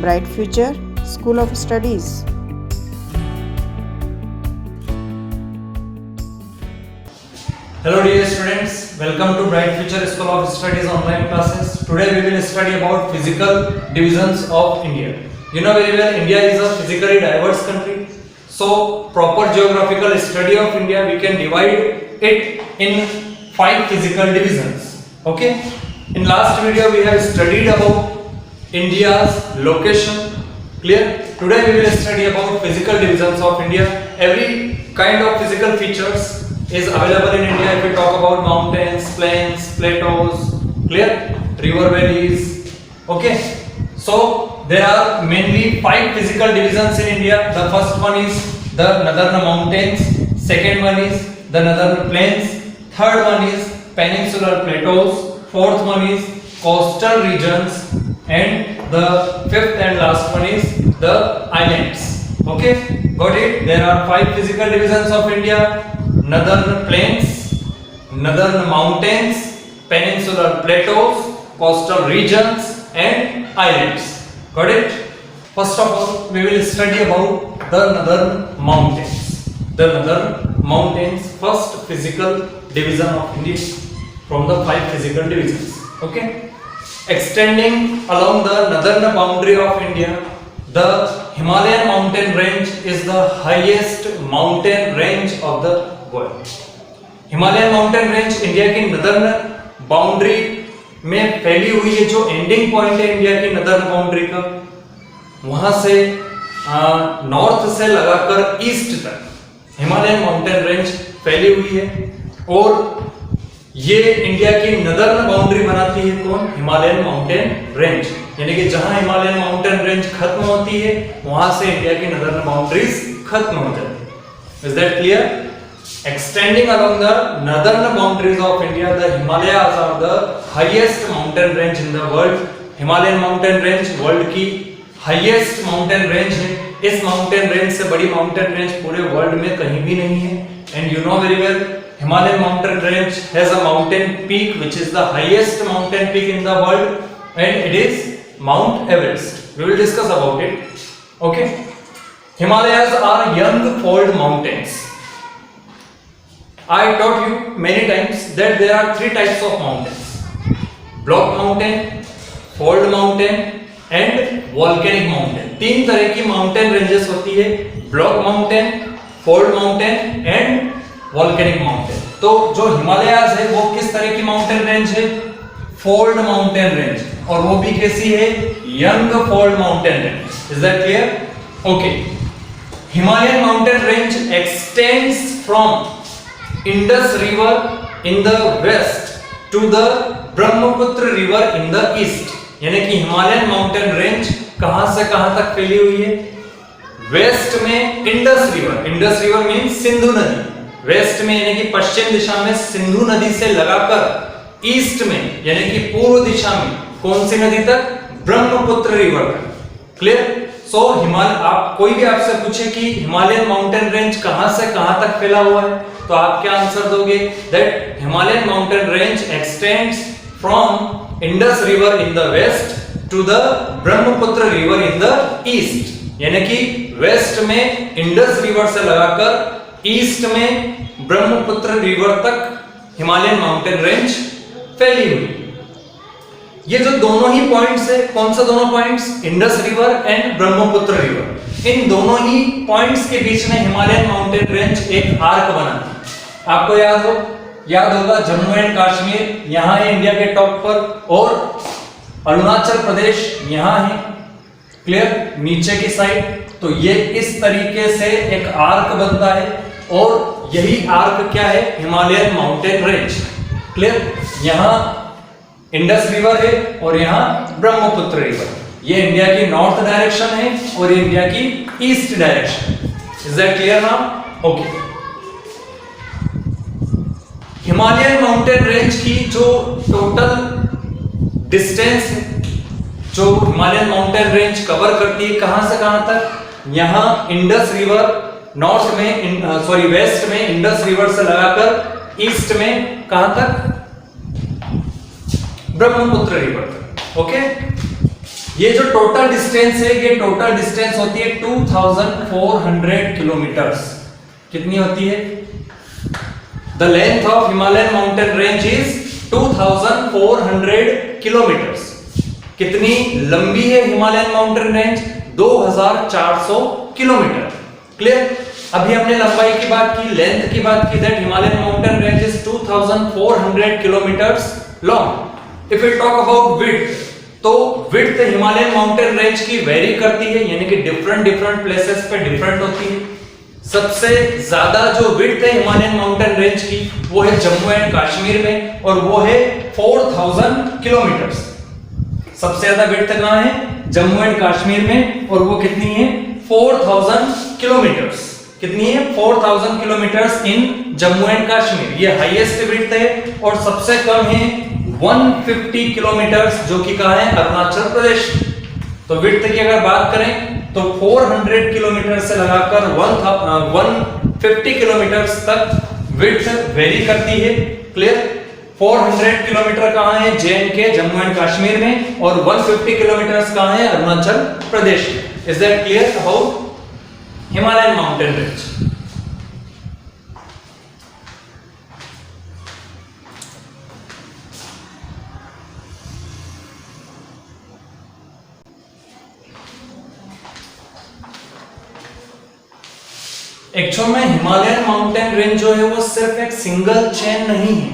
Bright Future School of Studies. Hello dear students, welcome to Bright Future School of Studies online classes. Today we will study about physical divisions of India. You know very well India is a physically diverse country. So proper geographical study of India we can divide it in 5 physical divisions. Okay? In last video we have studied about India's location. Clear? Today we will study about physical divisions of India. Every kind of physical features is available in India. If we talk about mountains, plains, plateaus, clear, river valleys. Okay, so there are mainly 5 physical divisions in India. The first one is the northern mountains, second one is the northern plains, third one is peninsular plateaus, fourth one is coastal regions, and the fifth and last one is the islands. Okay, got it? There are 5 physical divisions of India: northern plains, northern mountains, peninsular plateaus, coastal regions, and islands. Got it? First of all, we will study about the northern mountains. The northern mountains, first physical division of India from the 5 physical divisions. Okay? Extending along the northern boundary of India, the Himalayan mountain range is the highest mountain range of the world. Himalayan mountain range India की northern boundary में फैली हुई है. जो ending point है India की northern boundary का, वहां से नॉर्थ से लगाकर ईस्ट तक हिमालयन माउंटेन रेंज फैली हुई है. और ये इंडिया की नदर्न बाउंड्री बनाती है कौन? Himalayan mountain range. यानी कि जहां हिमालयन माउंटेन रेंज खत्म होती है वहां से इंडिया की नदर्न बाउंड्रीज खत्म हो जाती है. Is that clear? Extending along the northern boundaries of India, the Himalayas are the highest mountain range in the world. Himalayan mountain range world की highest mountain range है. इस mountain range से बड़ी mountain range पूरे world में कहीं भी नहीं है. And you know very well, Himalayan mountain range has a mountain peak which is the highest mountain peak in the world, and it is Mount Everest. We will discuss about it. Okay? Himalayas are young fold mountains. I taught you many times that there are 3 types of mountains: block mountain, fold mountain and volcanic mountain. 3 तरह की mountain ranges होती है: block mountain, fold mountain and volcanic mountain. तो जो हिमालयाज है वो किस तरह की mountain range है? fold mountain range. और वो भी कैसी है? young fold mountain range. Is that clear? Okay. Himalayan mountain range extends from Indus River in the west to the Brahmaputra River in the east. यानी कि हिमालयन माउंटेन रेंज कहां से कहां तक फैली हुई है? वेस्ट में Indus river. Indus river means Sindhu नदी. वेस्ट में यानी कि पश्चिम दिशा में सिंधु नदी से लगाकर ईस्ट में यानी कि पूर्व दिशा में कौन सी नदी तक? ब्रह्मपुत्र रिवर तक. क्लियर? सो आप कोई भी आपसे पूछे कि हिमालयन माउंटेन रेंज कहां से कहां तक फैला हुआ है, तो आप क्या आंसर दोगे? That Himalayan mountain range extends from Indus river in the west to the Brahmaputra river in the east. यानी कि वेस्ट में इंडस रिवर से लगाकर ईस्ट में ब्रह्मपुत्र रिवर तक हिमालयन माउंटेन रेंज फैली हुई. ये जो दोनों ही पॉइंट्स है, कौन सा दोनों points? Indus river and Brahmaputra river. इन दोनों ही पॉइंट्स के बीच में हिमालयन माउंटेन रेंज एक आर्क बनाती है. आपको याद होगा जम्मू एंड कश्मीर यहां है इंडिया के टॉप पर, और अरुणाचल प्रदेश यहां है. क्लियर? नीचे की साइड. तो ये इस तरीके से एक आर्क बनता है, और यही आर्क क्या है? Himalayan mountain range. क्लियर? यहां इंडस रिवर है और यहां ब्रह्मपुत्र रिवर. ये इंडिया की नॉर्थ डायरेक्शन है और ये इंडिया की east direction. Is that clear now? Okay. Himalayan mountain range की जो टोटल डिस्टेंस है, जो हिमालयन माउंटेन रेंज कवर करती है, कहां से कहां तक? यहां इंडस रिवर नॉर्थ में वेस्ट में इंडस रिवर से लगाकर ईस्ट में कहां तक? ब्रह्मपुत्र रिवर. ओके. ये जो टोटल डिस्टेंस है, ये टोटल डिस्टेंस होती है 2400 किलोमीटर्स। कितनी होती है? The length of Himalayan mountain range is 2400 kilometres. कितनी लंबी है Himalayan mountain range? 2400 kilometre. Clear? अभी हमने लंबाई की बात की, लेंथ की बात की, that Himalayan mountain range is 2400 kilometres long. If we talk about width, तो विड्थ हिमालयन माउंटेन रेंज की वेरी करती है, यानी कि डिफरेंट प्लेसेस पे डिफरेंट होती है। सबसे ज्यादा जो विड्थ है हिमालयन माउंटेन रेंज की वो है जम्मू एंड कश्मीर में, और वो है 4000 किलोमीटर्स। सबसे ज्यादा विड्थ कहां है? जम्मू एंड कश्मीर में, और वो कितनी है? 4000 किलोमीटर्स। कितनी है? 4000 kilometres in Jammu and Kashmir. ये हाईएस्ट विड्थ है। और सबसे कम है 150 किलोमीटर्स, जो कि कहां है? अरुणाचल प्रदेश। तो विड्थ की अगर बात करें तो 400 किलोमीटर से लगाकर 150 किलोमीटर तक विड्थ वेरी करती है। क्लियर? 400 किलोमीटर कहां है? जे&के, जम्मू एंड कश्मीर में, और 150 किलोमीटर कहां है? अरुणाचल प्रदेश में। Is that clear about Himalayan mountain range? Actual में हिमालयन माउंटेन रेंज जो है वो सिर्फ एक सिंगल चेन नहीं है,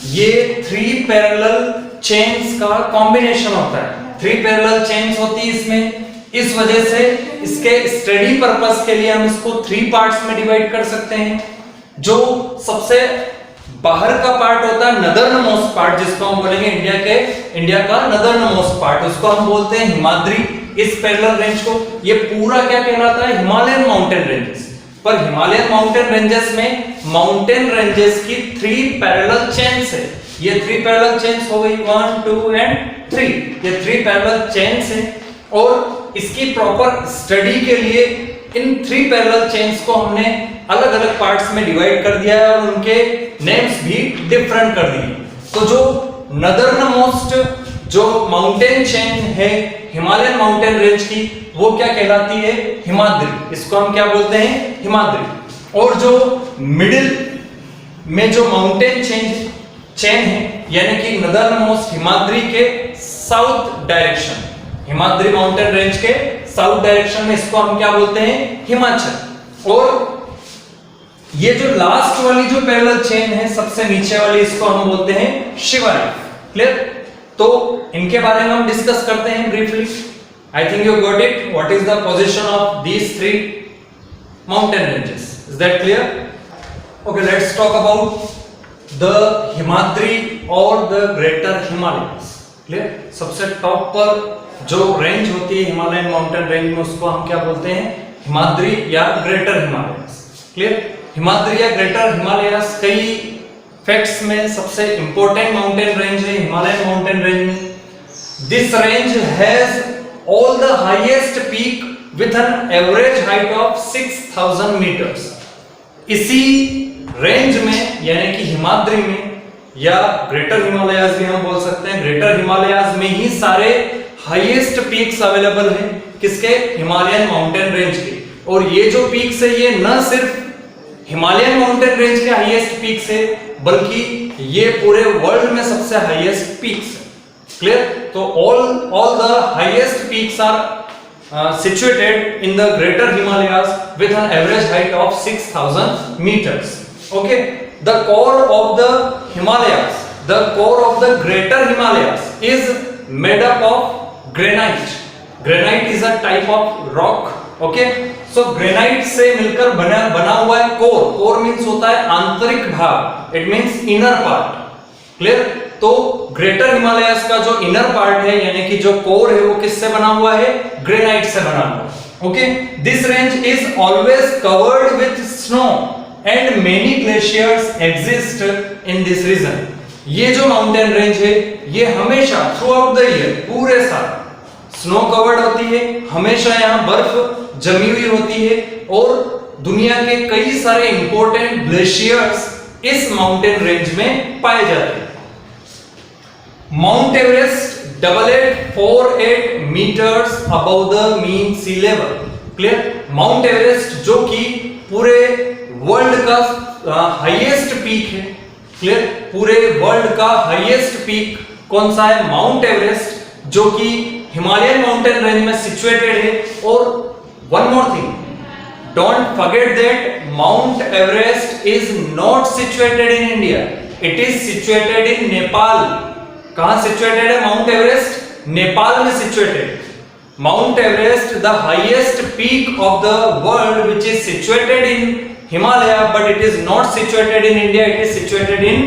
ये 3 पैरेलल चेन्स का कॉम्बिनेशन होता है। 3 पैरेलल चेन्स होती है इसमें। इस वजह से इसके स्टडी पर्पस के लिए हम इसको 3 पार्ट्स में डिवाइड कर सकते हैं। जो सबसे बाहर का पार्ट होता है, नदर्न मोस्ट पार्ट, जिसको हम बोलेंगे इंडिया का नदर्न मोस्ट पार्ट, उसको हम बोलते हैं हिमाद्री। इस पैरेलल रेंज को, ये पूरा क्या कहलाता है? Himalayan mountain ranges. पर हिमालयन माउंटेन रेंजेस में माउंटेन रेंजेस की 3 पैरेलल चेन्स है। ये 3 पैरेलल चेन्स हो गई, 1 2 एंड 3। ये 3 पैरेलल चेन्स हैं, और इसकी प्रॉपर स्टडी के लिए इन 3 पैरेलल चेन्स को हमने अलग अलग पार्ट्स में डिवाइड कर दिया है, और उनके नेम्स भी डिफरेंट कर दिए। तो जो नदर्न मोस्ट जो माउंटेन चेन है हिमालयन माउंटेन रेंज की, वो क्या कहलाती है? हिमाद्री। इसको हम क्या बोलते हैं? हिमाद्री। और जो मिडिल में जो माउंटेन चेन है, यानी कि नदर्न मोस्ट हिमाद्री के south direction, Himadri mountain range के साउथ डायरेक्शन में, इसको हम क्या बोलते हैं? हिमाचल। और ये जो लास्ट वाली जो पैरेलल चेन है, सबसे नीचे वाली, इसको हम बोलते हैं शिवालिक। क्लियर? तो इनके बारे में हम डिस्कस करते हैं briefly. I think you got it, what is the position of these 3 mountain ranges. Is that clear? Okay, let's talk about the Himadri और द ग्रेटर हिमालयस। क्लियर? सबसे टॉप पर जो रेंज होती है हिमालयन माउंटेन रेंज में, उसको हम क्या बोलते हैं? हिमाद्री या ग्रेटर हिमालयस। क्लियर? हिमाद्री या ग्रेटर हिमालयस कई फैक्ट्स में सबसे इंपॉर्टेंट माउंटेन रेंज है हिमालयन माउंटेन रेंज में। This range has all the highest peak with an average height of 6000 metres. इसी रेंज में, यानी कि हिमाद्री में, या ग्रेटर हिमालयस भी हम बोल सकते हैं, ग्रेटर हिमालयस में ही सारे हाईएस्ट पीक्स अवेलेबल हैं। किसके? हिमालयन माउंटेन रेंज के। और ये जो पीक्स है, ये न सिर्फ हिमालयन माउंटेन रेंज के हाईएस्ट पीक्स है, बल्कि ये पूरे वर्ल्ड में सबसे हाईएस्ट पीक्स है। क्लियर? तो all the highest peaks are situated in the greater Himalayas with an average height of 6000 meters. Okay, the core of the Himalayas, the core of the greater Himalayas is made up of granite. Granite is a type of rock. Okay, so granite से मिलकर बना हुआ है core. Core means होता है आंतरिक भाग, it means inner part. Clear? तो ग्रेटर हिमालयस का जो इनर पार्ट है, यानी कि जो कोर है, वो किससे बना हुआ है? ग्रेनाइट से बना हुआ है। ओके, this range is always covered with snow and many glaciers exist in this region. ये जो माउंटेन रेंज है, ये हमेशा थ्रू आउट द ईयर, पूरे साल स्नो कवर्ड होती है, हमेशा यहाँ बर्फ जमी हुई होती है, और दुनिया के कई सारे इंपॉर्टेंट ग्लेशियर्स इस माउंटेन रेंज में पाए जाते हैं। Mount Everest 8848 meters above the mean sea level. Clear? Mount Everest जो कि पूरे वर्ल्ड का हाईएस्ट पीक है. क्लियर? पूरे वर्ल्ड का हाईएस्ट पीक कौन सा है? माउंट एवरेस्ट, जो कि हिमालयन माउंटेन रेंज में सिचुएटेड है. और one more thing, don't forget that mount Everest is not situated in India, it is situated in Nepal. कहां सिचुएटेड है माउंट एवरेस्ट? नेपाल में situated. Mount Everest, the highest peak of the world, which is situated in Himalaya, but it is not situated in India, it is situated in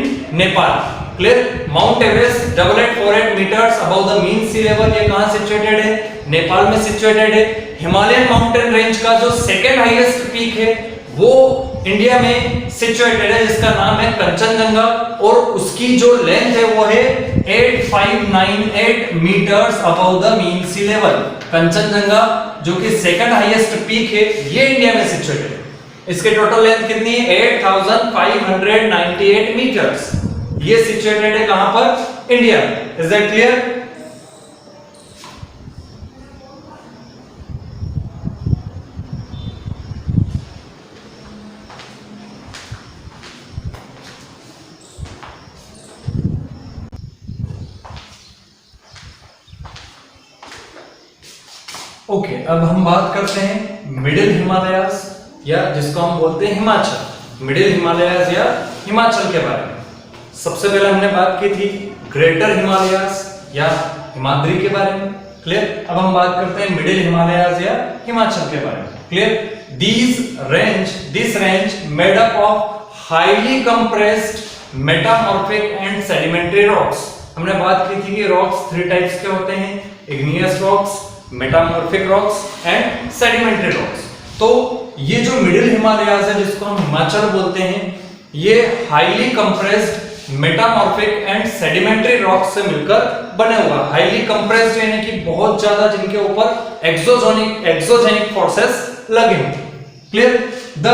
Nepal. Clear? Mount Everest 8848 meters above the mean sea level, ये कहां situated है? नेपाल में situated है. Himalayan mountain range का जो second highest peak है वो India में सिचुएटेड है, जिसका नाम है कंचनजंगा, और उसकी जो लेंथ है वो है 8598 metres above the mean sea level. Kanchenjunga जो कि सेकंड हाईएस्ट पीक है, ये इंडिया में सिचुएटेड है. इसके टोटल लेंथ कितनी है? 8598 मीटर्स. ये सिचुएटेड है कहां पर? India. Is that clear? Okay, अब हम बात करते हैं मिडिल हिमालयास, या जिसको हम बोलते हैं हिमाचल. मिडिल हिमालयास या हिमाचल के बारे में सबसे पहले हमने बात की थी ग्रेटर हिमालयास या हिमाद्री के बारे में. क्लियर? अब हम बात करते हैं मिडिल हिमालयास या हिमाचल के बारे में. Clear? This range made up of highly compressed metamorphic and sedimentary rocks. हमने बात की थी कि रॉक्स 3 टाइप्स के होते हैं: igneous rocks, metamorphic rocks and sedimentary rocks. तो ये जो मिडिल हिमालयास है, जिसको हम हिमाचल बोलते हैं, ये highly compressed metamorphic and sedimentary rocks से मिलकर बने हुआ. हाईली कंप्रेस्ड यानी कि बहुत ज्यादा जिनके ऊपर एक्सोजेनिक फोर्सेस लगे हैं. Clear? The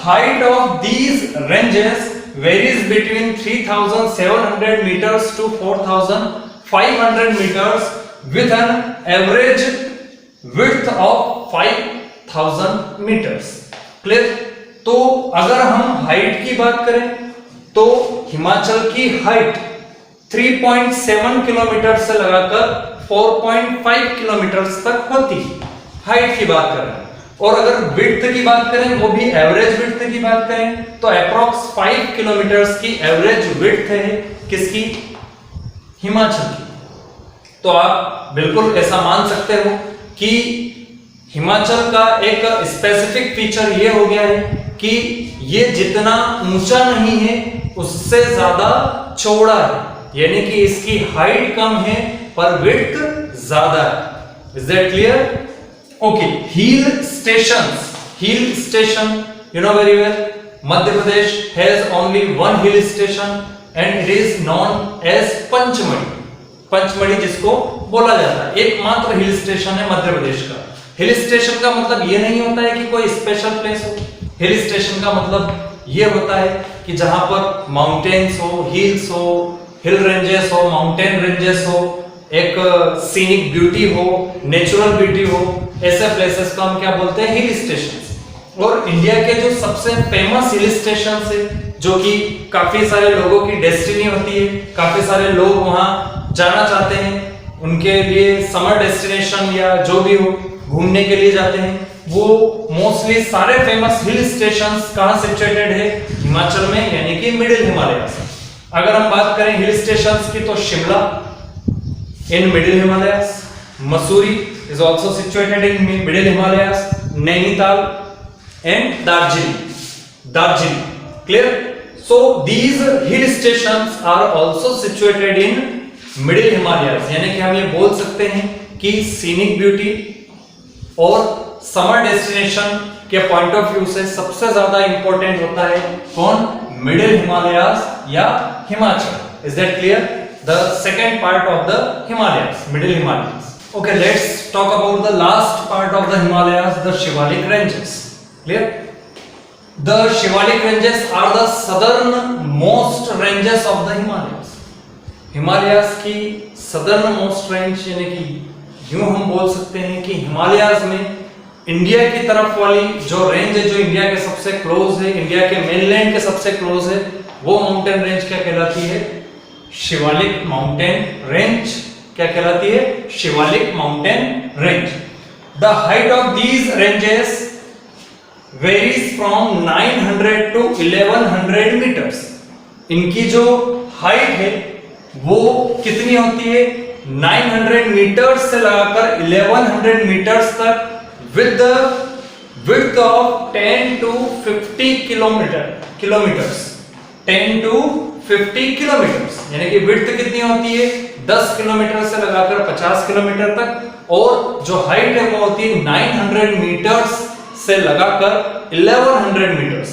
height of these ranges varies between 3700 metres to 4500 metres with an average width of 5000 meters. Clear? तो अगर हम हाइट की बात करें तो हिमाचल की हाइट 3.7 किलोमीटर से लगाकर 4.5 किलोमीटर तक होती है. हाइट की बात करें. और अगर विड्थ की बात करें, वो भी एवरेज विड्थ की बात करें, तो अप्रॉक्स 5 किलोमीटर की एवरेज विड्थ है किसकी? हिमाचल की. तो आप बिल्कुल ऐसा मान सकते हो कि हिमाचल का एक स्पेसिफिक फीचर ये हो गया है कि ये जितना ऊंचा नहीं है उससे ज्यादा चौड़ा है, यानी कि इसकी हाइट कम है पर विड्थ ज्यादा है. Is that clear? Okay. Hill station you know very well, Madhya Pradesh has only one hill station and it is known as Pachmarhi. Pachmarhi जिसको बोला जाता है, एकमात्र हिल स्टेशन है मध्य प्रदेश का. हिल स्टेशन का मतलब ये नहीं होता है कि कोई स्पेशल प्लेस हो. हिल स्टेशन का मतलब ये होता है कि जहां पर माउंटेन्स हो, हिल्स हो, हिल रेंजेस हो, माउंटेन रेंजेस हो, एक सीनिक ब्यूटी हो, नेचुरल ब्यूटी हो, ऐसे प्लेसेस को हम क्या बोलते हैं? Hill station. और इंडिया के जो सबसे फेमस हिल स्टेशन है, जो कि काफी सारे लोगों की डेस्टिनी होती है, काफी सारे लोग वहां जाना चाहते हैं, उनके लिए समर डेस्टिनेशन या जो भी हो घूमने के लिए जाते हैं, वो मोस्टली सारे फेमस हिल स्टेशंस कहां सिचुएटेड है? हिमाचल में, यानी कि मिडिल हिमालयास. अगर हम बात करें हिल स्टेशंस की तो Shimla in middle Himalayas, Mussoorie is also situated in middle Himalayas, Nainital and Darjeeling. Clear? So these hill stations are also situated in middle Himalayas, यानी कि हम ये बोल सकते हैं कि सीनिक ब्यूटी और समर डेस्टिनेशन के पॉइंट ऑफ व्यू से सबसे ज्यादा इंपॉर्टेंट होता है कौन? मिडिल हिमालयास या Himachal. Is that clear? The second part of the Himalayas, middle Himalayas. Okay, let's talk about the last part of the Himalayas, the Shivalik ranges. Clear? The Shivalik ranges are the southern most ranges of the Himalayas. Himalayas की southern most range, यानी कि यूं हम बोल सकते हैं कि हिमालयाज में इंडिया की तरफ वाली जो रेंज है, जो इंडिया के सबसे क्लोज है, इंडिया के मेनलैंड के सबसे क्लोज है, वो माउंटेन रेंज क्या कहलाती है? Shivalik mountain range. क्या कहलाती है? Shivalik mountain range. The height of these ranges varies from 900 to 1100 metres. इनकी जो हाइट है वो कितनी होती है? 900 मीटर्स से लगाकर 1100 मीटर्स तक, with the width of 10 to 50 kilometers, 10 to 50 kilometers, यानी कि width कितनी होती है? 10 किलोमीटर से लगाकर 50 किलोमीटर तक, और जो हाइट है वो होती है 900 मीटर्स से लगाकर 1100 मीटर्स।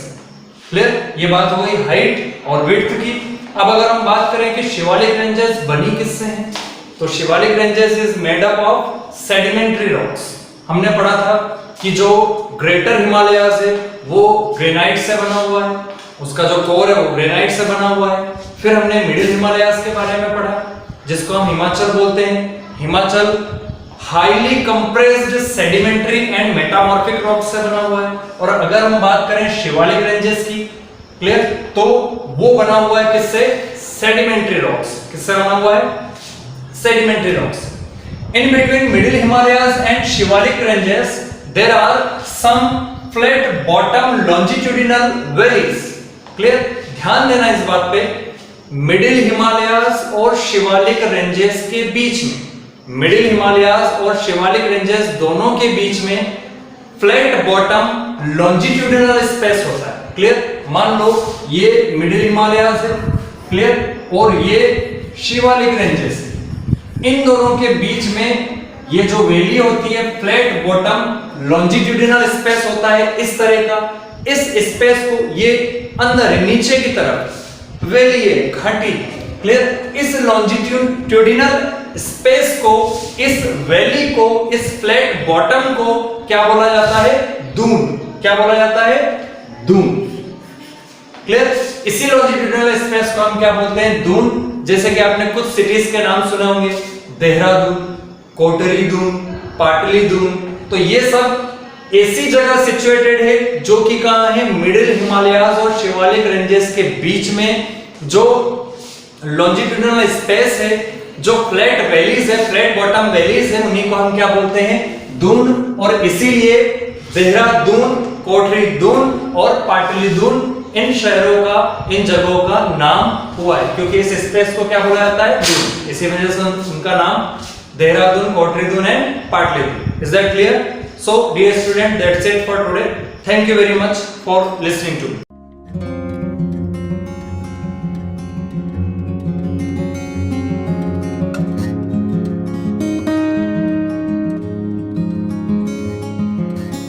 क्लियर? ये बात हो गई हाइट और width की। अब अगर हम बात करें कि शिवालिक रेंजेस बनी किससे हैं, तो Shivalik ranges is made up of sedimentary rocks. हमने पढ़ा था कि जो ग्रेटर हिमालयाज है वो ग्रेनाइट से बना हुआ है, उसका जो कोर है वो ग्रेनाइट से बना हुआ है। फिर हमने मिडिल हिमालयाज के बारे में पढ़ा, जिसको हम हिमाचल बोलते हैं। Himachal highly compressed sedimentary and metamorphic rock से बना हुआ है। और अगर हम बात करें शिवालिक रेंजेस की, क्लियर, तो वो बना हुआ है किससे? Sedimentary rocks. किससे बना हुआ है? Sedimentary rocks. In between middle Himalayas and Shivalik ranges, there are some flat bottom longitudinal valleys. Clear? ध्यान देना इस बात पे, मिडिल हिमालयाज और शिवालिक रेंजेस के बीच में, मिडिल हिमालयाज और शिवालिक रेंजेस दोनों के बीच में फ्लैट बॉटम लॉन्जिट्यूडिनल स्पेस होता है। क्लियर? मान लो ये मिडिल हिमालयाज है, क्लियर, और ये शिवालिक रेंजेस है। इन दोनों के बीच में ये जो वैली होती है, फ्लैट बॉटम लॉन्जिट्यूडिनल स्पेस होता है इस तरह का। इस स्पेस को ये अंदर है, नीचे की तरफ वैली है, घाटी। क्लियर? इस लॉन्जिट्यूडिनल स्पेस को, इस वैली को, इस फ्लैट बॉटम को क्या बोला जाता है? दून। क्या बोला जाता है? दून। क्लियर? इसी लॉन्जिट्यूडिनल स्पेस को हम क्या बोलते हैं? दून। जैसे कि आपने कुछ सिटीज के नाम सुने होंगे, देहरादून, कोटरी दून, पाटली दून। तो ये सब ऐसी जगह सिचुएटेड है जो कि कहां है? मिडिल हिमालयाज और शिवालिक रेंजेस के बीच में जो लॉन्जिट्यूडिनल स्पेस है, जो फ्लैट वैलीज है, फ्लैट बॉटम वैलीज है, उन्हीं को हम क्या बोलते हैं? दून। और इसीलिए देहरादून, कोटरी दून और पाटली दून इन शहरों का, इन जगहों का नाम हुआ है, क्योंकि इस स्पेस को क्या बोला जाता है? दून। इसी वजह से उनका नाम देहरादून, कोटरी Dun and Patli Dun. Is that clear? So dear student, that's it for today. Thank you very much for listening to me.